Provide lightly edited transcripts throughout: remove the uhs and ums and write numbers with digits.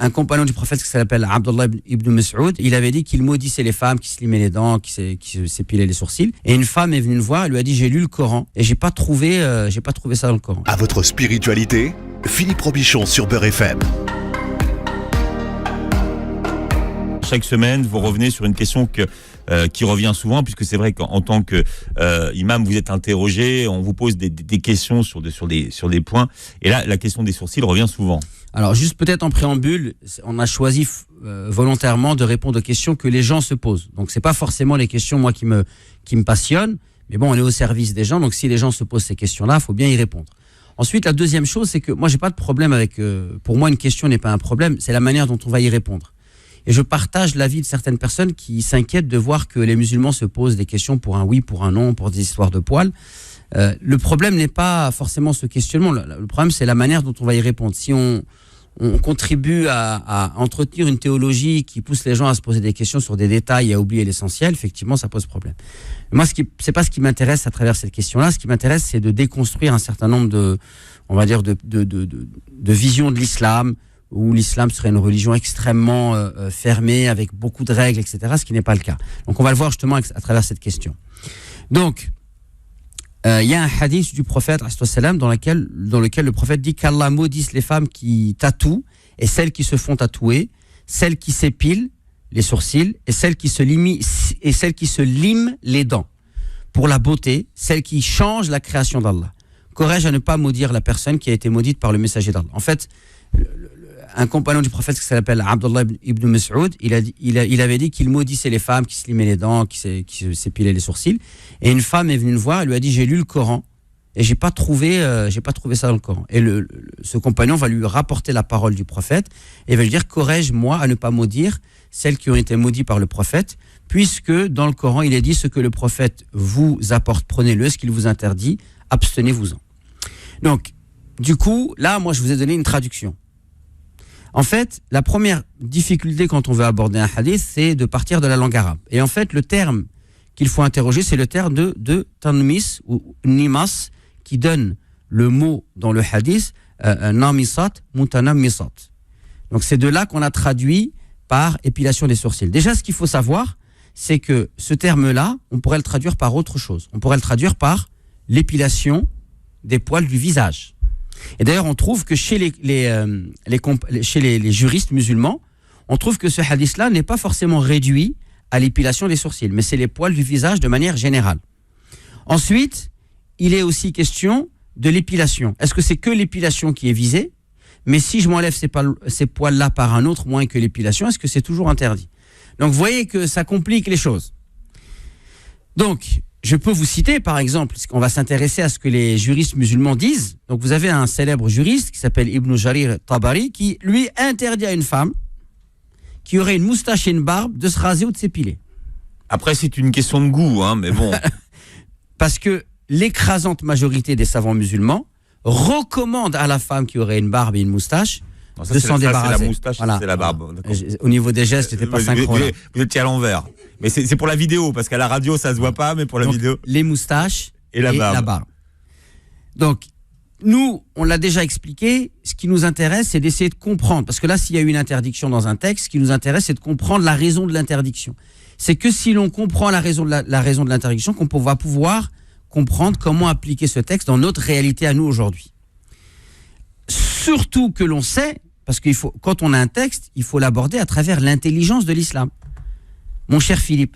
un compagnon du prophète qui s'appelle Abdullah ibn Mas'ud, il avait dit qu'il maudissait les femmes qui se limaient les dents, qui s'épilaient les sourcils. Et une femme est venue le voir et lui a dit: j'ai lu le Coran et j'ai pas trouvé ça dans le Coran. À votre spiritualité, Philippe Robichon sur Beurre FM. Chaque semaine, vous revenez sur une question qui revient souvent, puisque c'est vrai qu'en tant que imam, vous êtes interrogé, on vous pose des questions sur des points. Et là, la question des sourcils revient souvent. Alors, juste peut-être en préambule, on a choisi volontairement de répondre aux questions que les gens se posent. Donc, c'est pas forcément les questions, moi, qui me passionnent. Mais bon, on est au service des gens. Donc, si les gens se posent ces questions-là, il faut bien y répondre. Ensuite, la deuxième chose, c'est que moi, j'ai pas de problème avec... pour moi, une question n'est pas un problème. C'est la manière dont on va y répondre. Et je partage l'avis de certaines personnes qui s'inquiètent de voir que les musulmans se posent des questions pour un oui, pour un non, pour des histoires de poils. Le problème n'est pas forcément ce questionnement. Le problème, c'est la manière dont on va y répondre. Si on contribue à entretenir une théologie qui pousse les gens à se poser des questions sur des détails et à oublier l'essentiel, effectivement, ça pose problème. Moi, c'est pas ce qui m'intéresse à travers cette question-là. Ce qui m'intéresse, c'est de déconstruire un certain nombre de visions de l'islam, où l'islam serait une religion extrêmement fermée, avec beaucoup de règles, etc., ce qui n'est pas le cas. Donc on va le voir justement à travers cette question. Donc, il y a un hadith du prophète dans lequel le prophète dit qu'Allah maudisse les femmes qui tatouent, et celles qui se font tatouer, celles qui s'épilent les sourcils, et celles qui se liment les dents, pour la beauté, celles qui changent la création d'Allah. Qu'aurais-je à ne pas maudire la personne qui a été maudite par le messager d'Allah? En fait, un compagnon du prophète qui s'appelle Abdullah ibn Mas'ud, il avait dit qu'il maudissait les femmes qui se limaient les dents, qui s'épilaient les sourcils. Et une femme est venue le voir et lui a dit: j'ai lu le Coran et j'ai pas trouvé ça dans le Coran. Et ce compagnon va lui rapporter la parole du prophète et va lui dire: qu'aurais-je moi à ne pas maudire celles qui ont été maudites par le prophète, puisque dans le Coran il est dit: ce que le prophète vous apporte, prenez-le, ce qu'il vous interdit, abstenez-vous-en. Donc, du coup, là, moi je vous ai donné une traduction. En fait, la première difficulté quand on veut aborder un hadith, c'est de partir de la langue arabe. Et en fait, le terme qu'il faut interroger, c'est le terme de tanmis ou nimas, qui donne le mot dans le hadith, namisat, mutanamisat. Donc c'est de là qu'on a traduit par épilation des sourcils. Déjà, ce qu'il faut savoir, c'est que ce terme-là, on pourrait le traduire par autre chose. On pourrait le traduire par l'épilation des poils du visage. Et d'ailleurs, on trouve que chez les juristes musulmans, on trouve que ce hadith-là n'est pas forcément réduit à l'épilation des sourcils, mais c'est les poils du visage de manière générale. Ensuite, il est aussi question de l'épilation. Est-ce que c'est que l'épilation qui est visée? Mais si je m'enlève ces poils-là par un autre moyen que l'épilation, est-ce que c'est toujours interdit? Donc, vous voyez que ça complique les choses. Donc, je peux vous citer, par exemple, parce qu'on va s'intéresser à ce que les juristes musulmans disent. Donc, vous avez un célèbre juriste qui s'appelle Ibn Jarir Tabari, qui, lui, interdit à une femme qui aurait une moustache et une barbe de se raser ou de s'épiler. Après, c'est une question de goût, hein, mais bon. Parce que l'écrasante majorité des savants musulmans recommandent à la femme qui aurait une barbe et une moustache de s'en débarrasser. C'est la moustache, voilà. C'est la barbe. Au niveau des gestes, j'étais pas synchro. Vous étiez à l'envers. Mais c'est pour la vidéo, parce qu'à la radio, ça se voit pas, mais pour la vidéo. Les moustaches et la barbe. Donc, nous, on l'a déjà expliqué, ce qui nous intéresse, c'est d'essayer de comprendre. Parce que là, s'il y a une interdiction dans un texte, ce qui nous intéresse, c'est de comprendre la raison de l'interdiction. C'est que si l'on comprend la raison de l'interdiction, qu'on va pouvoir comprendre comment appliquer ce texte dans notre réalité à nous aujourd'hui. Surtout que l'on sait, parce qu'il faut, quand on a un texte, il faut l'aborder à travers l'intelligence de l'islam. Mon cher Philippe,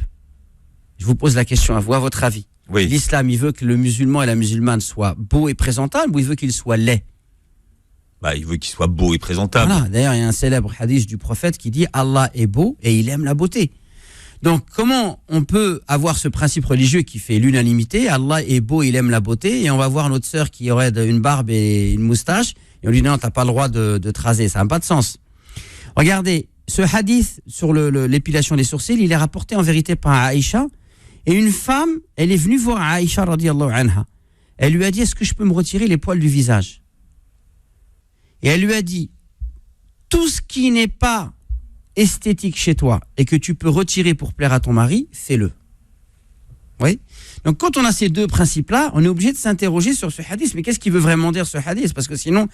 je vous pose la question à vous, à votre avis. Oui. L'islam, il veut que le musulman et la musulmane soient beaux et présentables, ou il veut qu'ils soient laids? Il veut qu'il soit beau et présentable. Voilà. D'ailleurs, il y a un célèbre hadith du prophète qui dit: Allah est beau et il aime la beauté. Donc, comment on peut avoir ce principe religieux qui fait l'unanimité? Allah est beau, il aime la beauté, et on va voir notre sœur qui aurait une barbe et une moustache, et on lui dit: non, t'as pas le droit de te raser, ça n'a pas de sens. Regardez, ce hadith sur l'épilation des sourcils, il est rapporté en vérité par Aïcha, et une femme, elle est venue voir Aïcha radiyallahu anha. Elle lui a dit: est-ce que je peux me retirer les poils du visage? Et elle lui a dit: tout ce qui n'est pas esthétique chez toi et que tu peux retirer pour plaire à ton mari, fais-le. Oui. Donc quand on a ces deux principes-là, on est obligé de s'interroger sur ce hadith. Mais qu'est-ce qu'il veut vraiment dire ce hadith? Parce que sinon,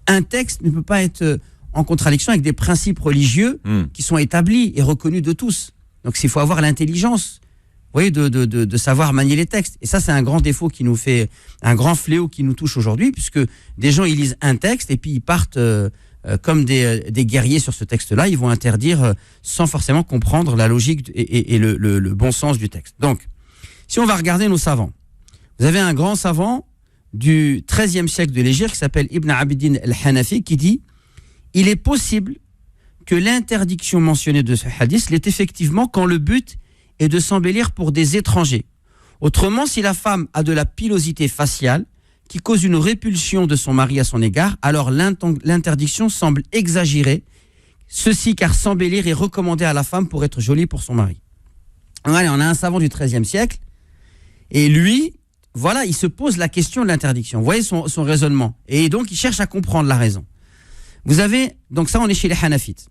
un texte ne peut pas être en contradiction avec des principes religieux qui sont établis et reconnus de tous. Donc il faut avoir l'intelligence, vous voyez, de savoir manier les textes. Et ça, c'est un grand défaut qui nous fait, un grand fléau qui nous touche aujourd'hui, puisque des gens, ils lisent un texte et puis ils partent comme des guerriers sur ce texte-là. Ils vont interdire sans forcément comprendre la logique et le bon sens du texte. Donc, si on va regarder nos savants, vous avez un grand savant du XIIIe siècle de l'Égypte qui s'appelle Ibn Abidin al-Hanafi qui dit « Il est possible que l'interdiction mentionnée de ce hadith l'est effectivement quand le but est de s'embellir pour des étrangers. Autrement, si la femme a de la pilosité faciale qui cause une répulsion de son mari à son égard, alors l'interdiction semble exagérée, ceci car s'embellir est recommandé à la femme pour être jolie pour son mari. » Allez, on a un savant du XIIIe siècle et lui, voilà, il se pose la question de l'interdiction. Vous voyez son raisonnement. Et donc, il cherche à comprendre la raison. Vous avez, donc ça, on est chez les Hanafites.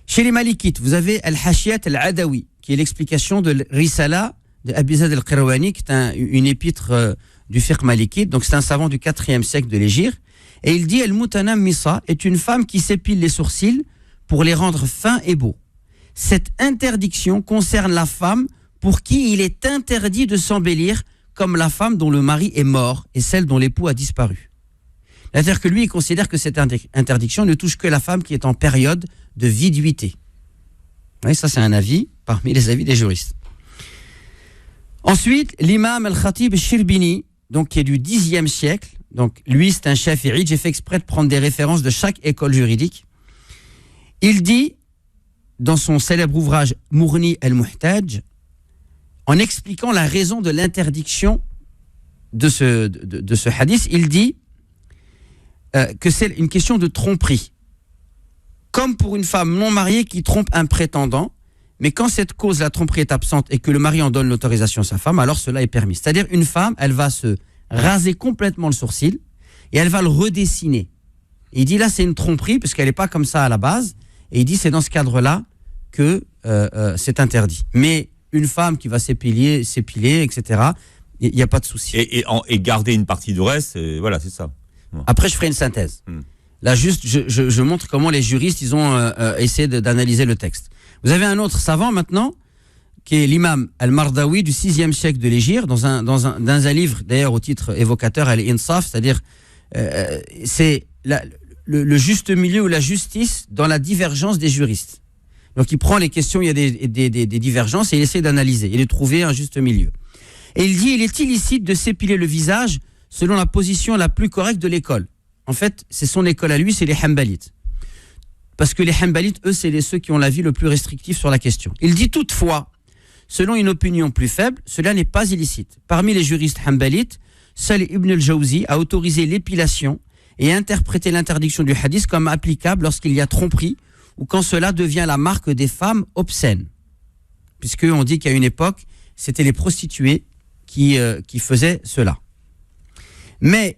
Chez les Malikites, vous avez Al-Hashiyat Al-Adawi, qui est l'explication de Risala de Abizad Al-Qirawani, qui est une épître du fiqh malikite. Donc, c'est un savant du 4e siècle de l'Égypte. Et il dit Al-Mutanam Misa est une femme qui s'épile les sourcils pour les rendre fins et beaux. Cette interdiction concerne la femme pour qui il est interdit de s'embellir comme la femme dont le mari est mort et celle dont l'époux a disparu. C'est-à-dire que lui, il considère que cette interdiction ne touche que la femme qui est en période de viduité. Oui, ça, c'est un avis parmi les avis des juristes. Ensuite, l'imam al-Khatib al-Shirbini, donc, qui est du 10e siècle, donc lui, c'est un chafi'ite, j'ai fait exprès de prendre des références de chaque école juridique. Il dit, dans son célèbre ouvrage Mourni al-Muhtaj, en expliquant la raison de l'interdiction de ce hadith, il dit que c'est une question de tromperie. Comme pour une femme non mariée qui trompe un prétendant, mais quand cette cause, la tromperie, est absente et que le mari en donne l'autorisation à sa femme, alors cela est permis. C'est-à-dire une femme, elle va se raser complètement le sourcil et elle va le redessiner. Et il dit là, c'est une tromperie parce qu'elle n'est pas comme ça à la base. Et il dit c'est dans ce cadre-là que c'est interdit. Mais une femme qui va s'épiler, etc., il n'y a pas de souci. Et garder une partie du reste, voilà, c'est ça. Ouais. Après, je ferai une synthèse. Là, juste, je montre comment les juristes, ils ont essayé d'analyser le texte. Vous avez un autre savant maintenant, qui est l'imam al-Mardawi du 6e siècle de l'Égypte, dans un livre, d'ailleurs, au titre évocateur, Al-Insaf, c'est-à-dire, c'est le juste milieu ou la justice dans la divergence des juristes. Donc, il prend les questions, il y a des divergences et il essaie d'analyser et de trouver un juste milieu. Et il dit, il est illicite de s'épiler le visage selon la position la plus correcte de l'école. En fait, c'est son école à lui, c'est les Hanbalites. Parce que les Hanbalites, eux, c'est ceux qui ont l'avis le plus restrictif sur la question. Il dit toutefois, selon une opinion plus faible, cela n'est pas illicite. Parmi les juristes Hanbalites, seul Ibn al-Jawzi a autorisé l'épilation et interprété l'interdiction du hadith comme applicable lorsqu'il y a tromperie ou quand cela devient la marque des femmes obscènes. Puisqu'on dit qu'à une époque, c'était les prostituées qui faisaient cela. Mais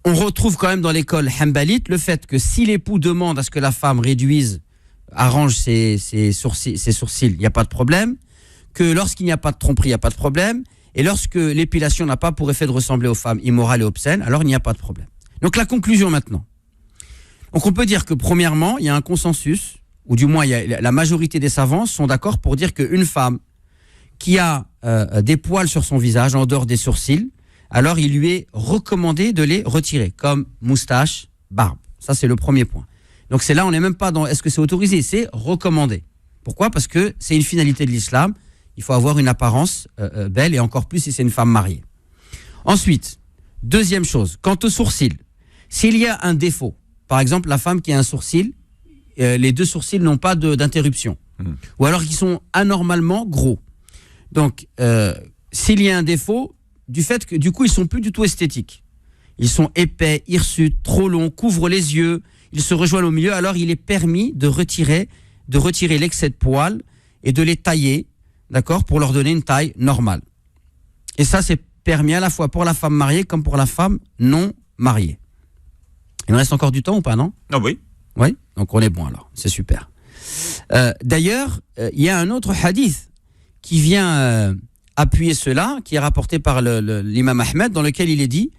on retrouve quand même dans l'école Hanbalite le fait que si l'époux demande à ce que la femme arrange ses sourcils, il n'y a pas de problème, que lorsqu'il n'y a pas de tromperie, il n'y a pas de problème, et lorsque l'épilation n'a pas pour effet de ressembler aux femmes immorales et obscènes, alors il n'y a pas de problème. Donc la conclusion maintenant. Donc on peut dire que premièrement, il y a un consensus, ou du moins la majorité des savants sont d'accord pour dire qu'une femme qui a des poils sur son visage en dehors des sourcils, alors il lui est recommandé de les retirer, comme moustache, barbe. Ça, c'est le premier point. Donc c'est là, on n'est même pas dans est-ce que c'est autorisé, c'est recommandé. Pourquoi ? Parce que c'est une finalité de l'islam. Il faut avoir une apparence belle, et encore plus si c'est une femme mariée. Ensuite, deuxième chose, quant aux sourcils, s'il y a un défaut, par exemple la femme qui a un sourcil, les deux sourcils n'ont pas d'interruption, ou alors qu'ils sont anormalement gros. Donc, s'il y a un défaut, du fait que du coup ils sont plus du tout esthétiques, ils sont épais, hirsutes, trop longs, couvrent les yeux, ils se rejoignent au milieu, alors il est permis de retirer l'excès de poils et de les tailler, d'accord, pour leur donner une taille normale. Et ça, c'est permis à la fois pour la femme mariée comme pour la femme non mariée. Il me reste encore du temps ou pas, non ? Ah oui. Oui, donc on est bon alors, c'est super. D'ailleurs, il y a un autre hadith qui vient appuyer cela, qui est rapporté par l'imam Ahmed, dans lequel il est dit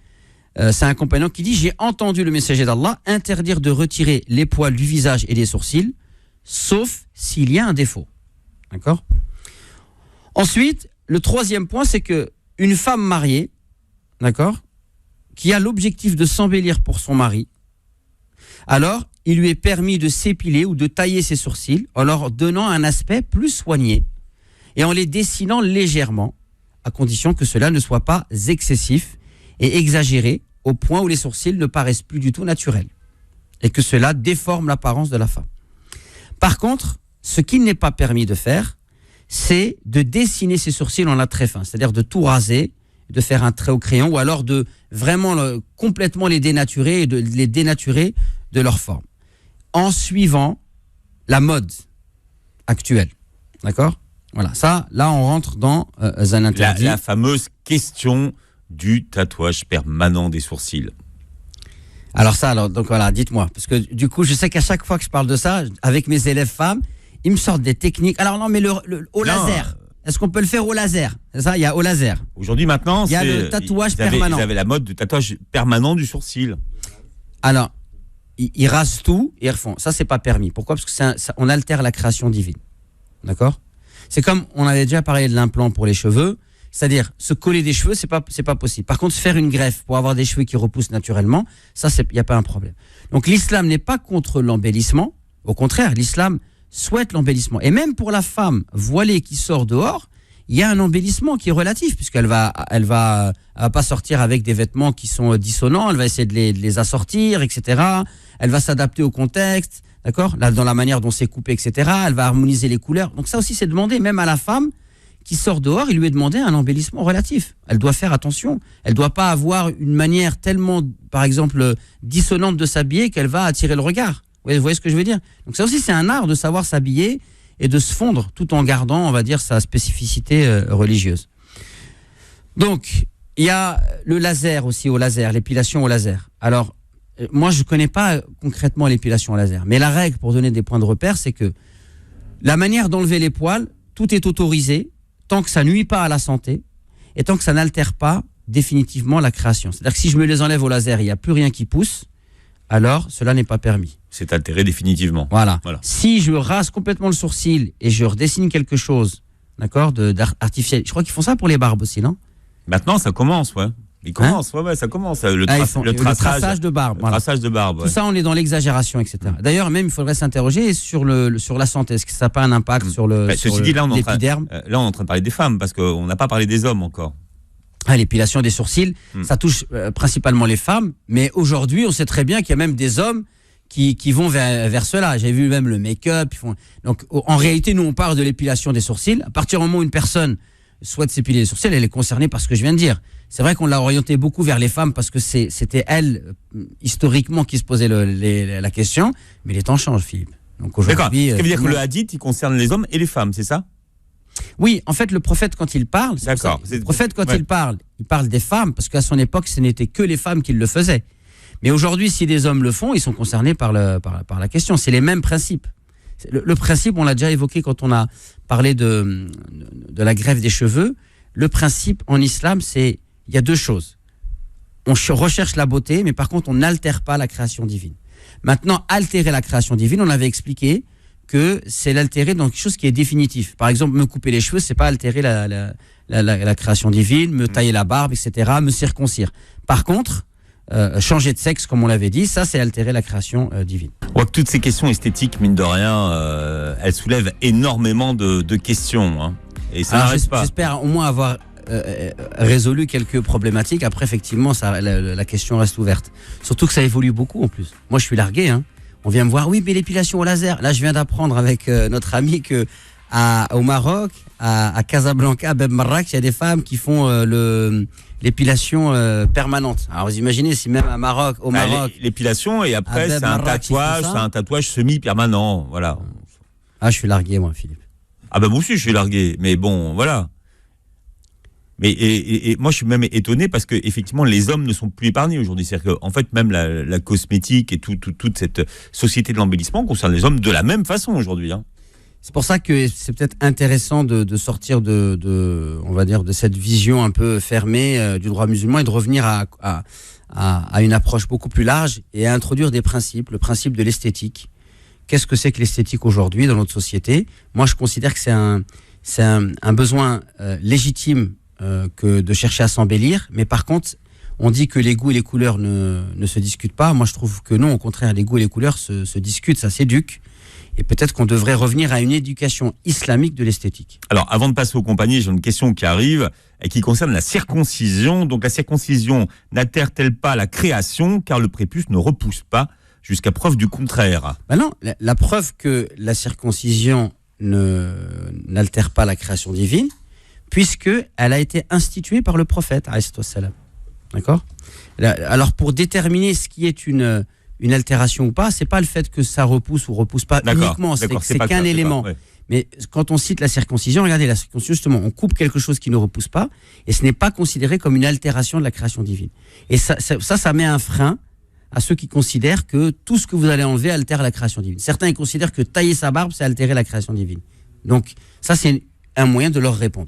c'est un compagnon qui dit: j'ai entendu le messager d'Allah interdire de retirer les poils du visage et des sourcils, sauf s'il y a un défaut. D'accord ? Ensuite, le troisième point, c'est que une femme mariée, d'accord, qui a l'objectif de s'embellir pour son mari, alors il lui est permis de s'épiler ou de tailler ses sourcils en leur donnant un aspect plus soigné et en les dessinant légèrement, à condition que cela ne soit pas excessif et exagéré au point où les sourcils ne paraissent plus du tout naturels et que cela déforme l'apparence de la femme. Par contre, ce qu'il n'est pas permis de faire, c'est de dessiner ses sourcils en un trait fin, c'est-à-dire de tout raser, de faire un trait au crayon ou alors de vraiment complètement les dénaturer et de les dénaturer de leur forme en suivant la mode actuelle. D'accord ? Voilà, ça, là, on rentre dans un interdit. La fameuse question du tatouage permanent des sourcils. Donc voilà, dites-moi. Parce que du coup, je sais qu'à chaque fois que je parle de ça, avec mes élèves femmes, ils me sortent des techniques. Alors non, mais au laser. Est-ce qu'on peut le faire au laser ? C'est ça, il y a au laser. Aujourd'hui, maintenant, il y a le tatouage permanent. Vous avez la mode du tatouage permanent du sourcil. Alors, ils rasent tout et ils refont. Ça, c'est pas permis. Pourquoi ? Parce que on altère la création divine. D'accord ? C'est comme on avait déjà parlé de l'implant pour les cheveux, c'est-à-dire se coller des cheveux, c'est pas possible. Par contre, faire une greffe pour avoir des cheveux qui repoussent naturellement, ça, il n'y a pas un problème. Donc, l'islam n'est pas contre l'embellissement. Au contraire, l'islam souhaite l'embellissement. Et même pour la femme voilée qui sort dehors, il y a un embellissement qui est relatif, puisqu'elle va pas sortir avec des vêtements qui sont dissonants, elle va essayer de les assortir, etc. Elle va s'adapter au contexte, d'accord ? Là, dans la manière dont c'est coupé, etc. Elle va harmoniser les couleurs. Donc ça aussi, c'est demandé, même à la femme qui sort dehors, il lui est demandé un embellissement relatif. Elle doit faire attention. Elle ne doit pas avoir une manière tellement, par exemple, dissonante de s'habiller qu'elle va attirer le regard. Vous voyez ce que je veux dire ? Donc ça aussi, c'est un art de savoir s'habiller et de se fondre tout en gardant, on va dire, sa spécificité religieuse. Donc, il y a le laser aussi, l'épilation au laser. Alors, moi, je ne connais pas concrètement l'épilation au laser, mais la règle, pour donner des points de repère, c'est que la manière d'enlever les poils, tout est autorisé tant que ça ne nuit pas à la santé et tant que ça n'altère pas définitivement la création. C'est-à-dire que si je me les enlève au laser, il n'y a plus rien qui pousse, alors cela n'est pas permis. C'est altéré définitivement. Voilà. Si je rase complètement le sourcil et je redessine quelque chose, d'accord, d'artificiel, je crois qu'ils font ça pour les barbes aussi, non ? Maintenant, ça commence, ouais. Ça commence. Le traçage de barbe. Voilà. Traçage de barbe. Tout ça, on est dans l'exagération, etc. D'ailleurs, même, il faudrait s'interroger sur la santé. Est-ce que ça n'a pas un impact sur l'épiderme ? Là, on est en train de parler des femmes, parce qu'on n'a pas parlé des hommes encore. L'épilation des sourcils, ça touche principalement les femmes, mais aujourd'hui, on sait très bien qu'il y a même des hommes qui vont vers cela. J'ai vu même le make-up. Donc, en réalité, nous, on parle de l'épilation des sourcils. À partir du moment où une personne souhaite s'épiler les sourcils, elle est concernée par ce que je viens de dire. C'est vrai qu'on l'a orienté beaucoup vers les femmes parce que c'était elles, historiquement, qui se posaient la question, mais les temps changent, Philippe. Donc aujourd'hui, ce qui veut dire que le hadith, il concerne les hommes et les femmes, c'est ça ? Oui, en fait, le prophète, quand il parle, il parle des femmes, parce qu'à son époque, ce n'était que les femmes qui le faisaient. Mais aujourd'hui, si des hommes le font, ils sont concernés par la question. C'est les mêmes principes. Le principe, on l'a déjà évoqué quand on a parlé de la greffe des cheveux. Le principe en islam, il y a deux choses. On recherche la beauté, mais par contre, on n'altère pas la création divine. Maintenant, altérer la création divine, on avait expliqué que c'est l'altérer dans quelque chose qui est définitif. Par exemple, me couper les cheveux, c'est pas altérer la création divine, me tailler la barbe, etc., me circoncire. Par contre, changer de sexe, comme on l'avait dit, ça, c'est altérer la création divine. On voit que toutes ces questions esthétiques, mine de rien, elles soulèvent énormément de questions. Hein. Et ça n'arrête pas. J'espère au moins avoir résolu quelques problématiques. Après, effectivement, la question reste ouverte. Surtout que ça évolue beaucoup, en plus. Moi, je suis largué, hein. On vient me voir, oui, mais l'épilation au laser. Là, je viens d'apprendre avec notre ami au Maroc, à Casablanca, à Beb Marrak, il y a des femmes qui font l'épilation permanente. Alors, vous imaginez si même au Maroc. L'épilation, et après, c'est un tatouage semi-permanent. Voilà. Ah, je suis largué, moi, Philippe. Ah, ben, moi aussi, je suis largué. Mais bon, voilà. Mais et moi je suis même étonné parce que effectivement les hommes ne sont plus épargnés aujourd'hui. C'est-à-dire qu'en fait même la cosmétique et toute cette société de l'embellissement concerne les hommes de la même façon aujourd'hui. Hein. C'est pour ça que c'est peut-être intéressant de sortir on va dire, de cette vision un peu fermée du droit musulman et de revenir à une approche beaucoup plus large et à introduire des principes, le principe de l'esthétique. Qu'est-ce que c'est que l'esthétique aujourd'hui dans notre société ? Moi, je considère que c'est un besoin légitime que de chercher à s'embellir, mais par contre, on dit que les goûts et les couleurs ne se discutent pas. Moi, je trouve que non, au contraire, les goûts et les couleurs se discutent, ça s'éduque. Et peut-être qu'on devrait revenir à une éducation islamique de l'esthétique. Alors, avant de passer aux compagnies, j'ai une question qui arrive et qui concerne la circoncision. Donc, la circoncision n'altère-t-elle pas la création, car le prépuce ne repousse pas jusqu'à preuve du contraire ? Ben non, la preuve que la circoncision n'altère pas la création divine, puisqu'elle a été instituée par le prophète, alayhi salam. D'accord ? Alors, pour déterminer ce qui est une altération ou pas, c'est pas le fait que ça repousse ou repousse pas uniquement, c'est qu'un élément. Ouais. Mais quand on cite la circoncision, regardez, la circoncision, justement, on coupe quelque chose qui ne repousse pas, et ce n'est pas considéré comme une altération de la création divine. Et ça met un frein à ceux qui considèrent que tout ce que vous allez enlever altère la création divine. Certains ils considèrent que tailler sa barbe, c'est altérer la création divine. Donc, ça, c'est un moyen de leur répondre.